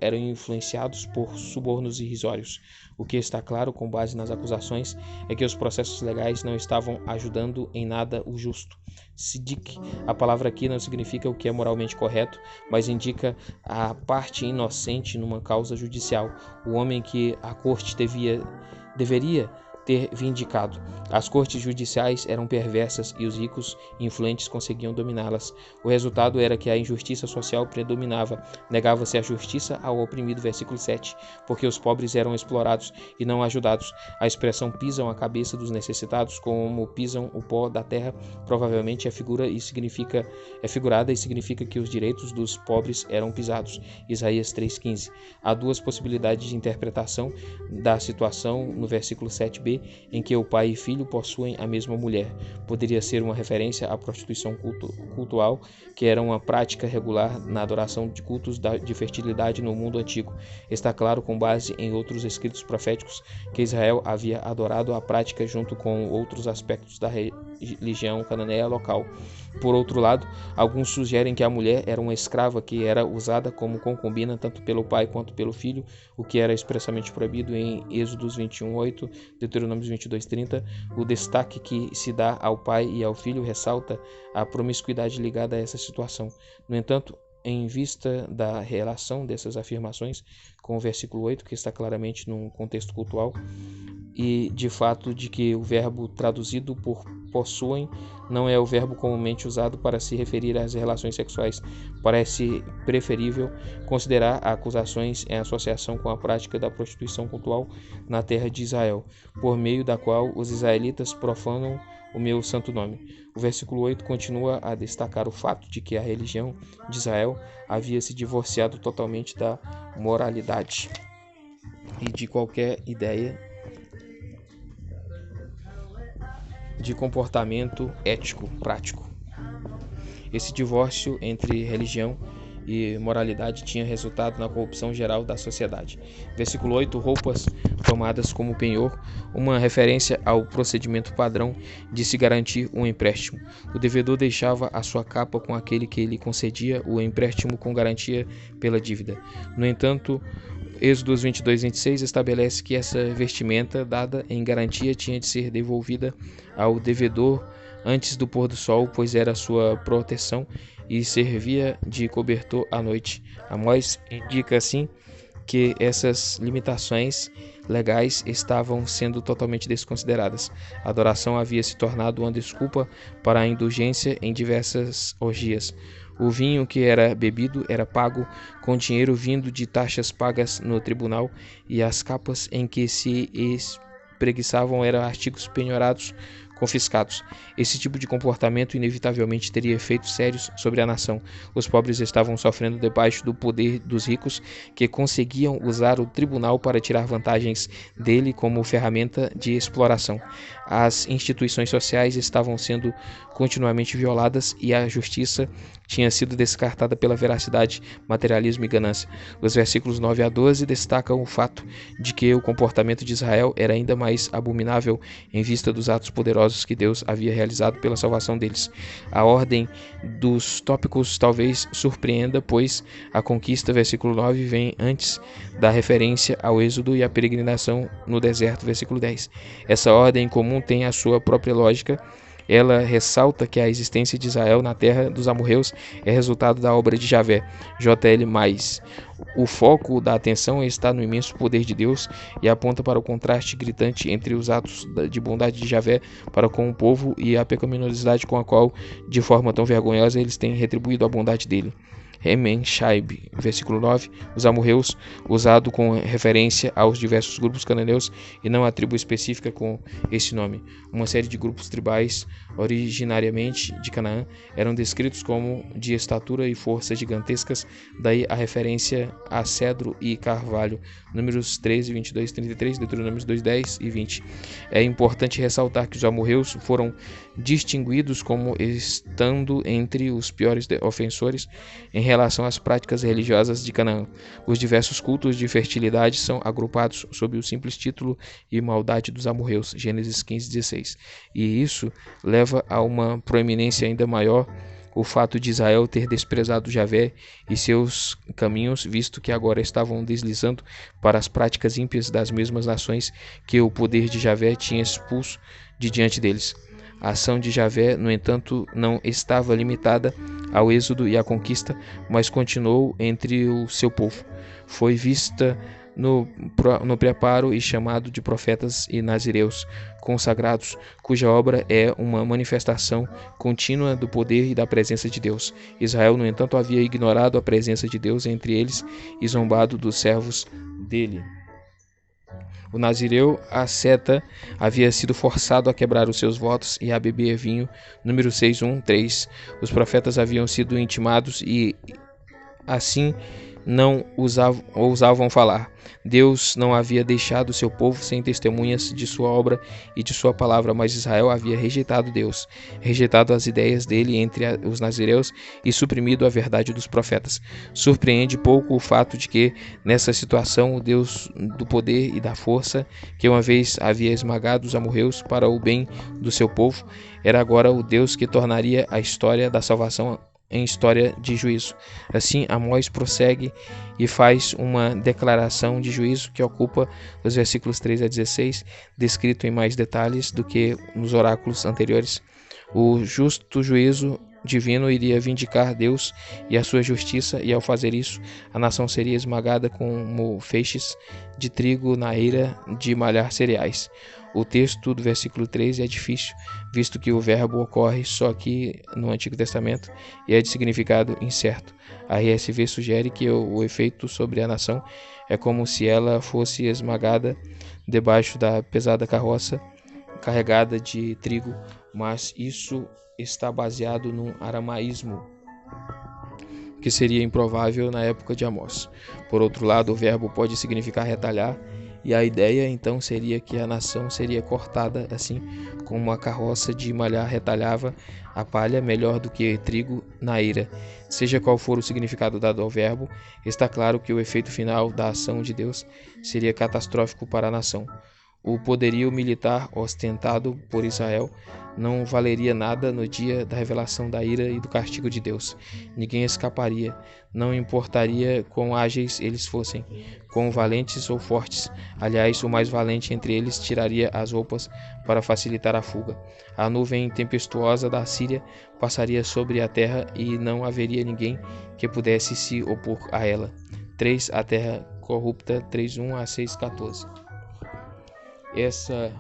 eram influenciados por subornos irrisórios. O que está claro, com base nas acusações, é que os processos legais não estavam ajudando em nada o justo. Sidik, a palavra aqui não significa o que é moralmente correto, mas indica a parte inocente numa causa judicial, o homem que a corte deveria ter vindicado. As cortes judiciais eram perversas e os ricos e influentes conseguiam dominá-las. O resultado era que a injustiça social predominava. Negava-se a justiça ao oprimido, versículo 7, porque os pobres eram explorados e não ajudados. A expressão pisam a cabeça dos necessitados como pisam o pó da terra provavelmente é figurada e significa que os direitos dos pobres eram pisados. Isaías 3,15. Há duas possibilidades de interpretação da situação no versículo 7b, em que o pai e filho possuem a mesma mulher. Poderia ser uma referência à prostituição cultual, que era uma prática regular na adoração de cultos de fertilidade no mundo antigo. Está claro, com base em outros escritos proféticos, que Israel havia adorado a prática junto com outros aspectos da religião cananeia local. Por outro lado, alguns sugerem que a mulher era uma escrava que era usada como concubina tanto pelo pai quanto pelo filho, o que era expressamente proibido em Êxodos 21:8, Deuteronômio 22:30. O destaque que se dá ao pai e ao filho ressalta a promiscuidade ligada a essa situação. No entanto, em vista da relação dessas afirmações com o versículo 8, que está claramente num contexto cultural, e de fato de que o verbo traduzido por possuem não é o verbo comumente usado para se referir às relações sexuais, parece preferível considerar acusações em associação com a prática da prostituição cultural na terra de Israel, por meio da qual os israelitas profanam o meu santo nome. O versículo 8 continua a destacar o fato de que a religião de Israel havia se divorciado totalmente da moralidade e de qualquer ideia de comportamento ético prático. Esse divórcio entre religião e moralidade tinha resultado na corrupção geral da sociedade. Versículo 8, roupas tomadas como penhor, uma referência ao procedimento padrão de se garantir um empréstimo. O devedor deixava a sua capa com aquele que lhe concedia o empréstimo com garantia pela dívida. No entanto, Êxodos 22:26 estabelece que essa vestimenta dada em garantia tinha de ser devolvida ao devedor antes do pôr do sol, pois era sua proteção e servia de cobertor à noite. Amós indica assim que essas limitações legais estavam sendo totalmente desconsideradas. A adoração havia se tornado uma desculpa para a indulgência em diversas orgias. O vinho que era bebido era pago com dinheiro vindo de taxas pagas no tribunal, e as capas em que se espreguiçavam eram artigos penhorados, confiscados. Esse tipo de comportamento inevitavelmente teria efeitos sérios sobre a nação. Os pobres estavam sofrendo debaixo do poder dos ricos, que conseguiam usar o tribunal para tirar vantagens dele como ferramenta de exploração. As instituições sociais estavam sendo continuamente violadas e a justiça tinha sido descartada pela veracidade, materialismo e ganância. Os versículos 9 a 12 destacam o fato de que o comportamento de Israel era ainda mais abominável em vista dos atos poderosos que Deus havia realizado pela salvação deles. A ordem dos tópicos talvez surpreenda, pois a conquista, versículo 9, vem antes da referência ao êxodo e à peregrinação no deserto, versículo 10. Essa ordem comum tem a sua própria lógica. Ela ressalta que a existência de Israel na terra dos amorreus é resultado da obra de Javé, JL+. O foco da atenção está no imenso poder de Deus e aponta para o contraste gritante entre os atos de bondade de Javé para com o povo e a pecaminosidade com a qual, de forma tão vergonhosa, eles têm retribuído a bondade dele. Hemen Shaib, versículo 9, os amorreus, usado com referência aos diversos grupos cananeus e não a tribo específica com esse nome. Uma série de grupos tribais, originariamente de Canaã, eram descritos como de estatura e força gigantescas, daí a referência a cedro e carvalho, Números 13, 22, 33, Deuteronômios 2, 10 e 20. É importante ressaltar que os amorreus foram distinguidos como estando entre os piores ofensores em relação às práticas religiosas de Canaã. Os diversos cultos de fertilidade são agrupados sob o simples título e maldade dos amorreus, Gênesis 15, 16. E isso leva a uma proeminência ainda maior o fato de Israel ter desprezado Javé e seus caminhos, visto que agora estavam deslizando para as práticas ímpias das mesmas nações que o poder de Javé tinha expulso de diante deles. A ação de Javé, no entanto, não estava limitada ao êxodo e à conquista, mas continuou entre o seu povo. Foi vista no preparo e chamado de profetas e nazireus consagrados, cuja obra é uma manifestação contínua do poder e da presença de Deus. Israel, no entanto, havia ignorado a presença de Deus entre eles e zombado dos servos dele. O nazireu, asceta, havia sido forçado a quebrar os seus votos e a beber vinho. Número 6:1-3. Os profetas haviam sido intimados e assim não ousavam falar. Deus não havia deixado seu povo sem testemunhas de sua obra e de sua palavra, mas Israel havia rejeitado Deus, rejeitado as ideias dele entre os nazireus e suprimido a verdade dos profetas. Surpreende pouco o fato de que, nessa situação, o Deus do poder e da força, que uma vez havia esmagado os amorreus para o bem do seu povo, era agora o Deus que tornaria a história da salvação em história de juízo. Assim, Amós prossegue e faz uma declaração de juízo que ocupa os versículos 3-16, descrito em mais detalhes do que nos oráculos anteriores. O justo juízo divino iria vindicar Deus e a sua justiça, e ao fazer isso, a nação seria esmagada como feixes de trigo na eira de malhar cereais. O texto do versículo 3 é difícil, visto que o verbo ocorre só aqui no Antigo Testamento e é de significado incerto. A RSV sugere que o efeito sobre a nação é como se ela fosse esmagada debaixo da pesada carroça carregada de trigo, mas isso está baseado num aramaísmo que seria improvável na época de Amós. Por outro lado, o verbo pode significar retalhar, e a ideia então seria que a nação seria cortada assim como a carroça de malhar retalhava a palha melhor do que trigo na eira. Seja qual for o significado dado ao verbo, está claro que o efeito final da ação de Deus seria catastrófico para a nação. O poderio militar ostentado por Israel não valeria nada no dia da revelação da ira e do castigo de Deus. Ninguém escaparia, não importaria quão ágeis eles fossem, quão valentes ou fortes. Aliás, o mais valente entre eles tiraria as roupas para facilitar a fuga. A nuvem tempestuosa da Síria passaria sobre a terra e não haveria ninguém que pudesse se opor a ela. 3. A terra corrupta, 3:1-6:14. Essa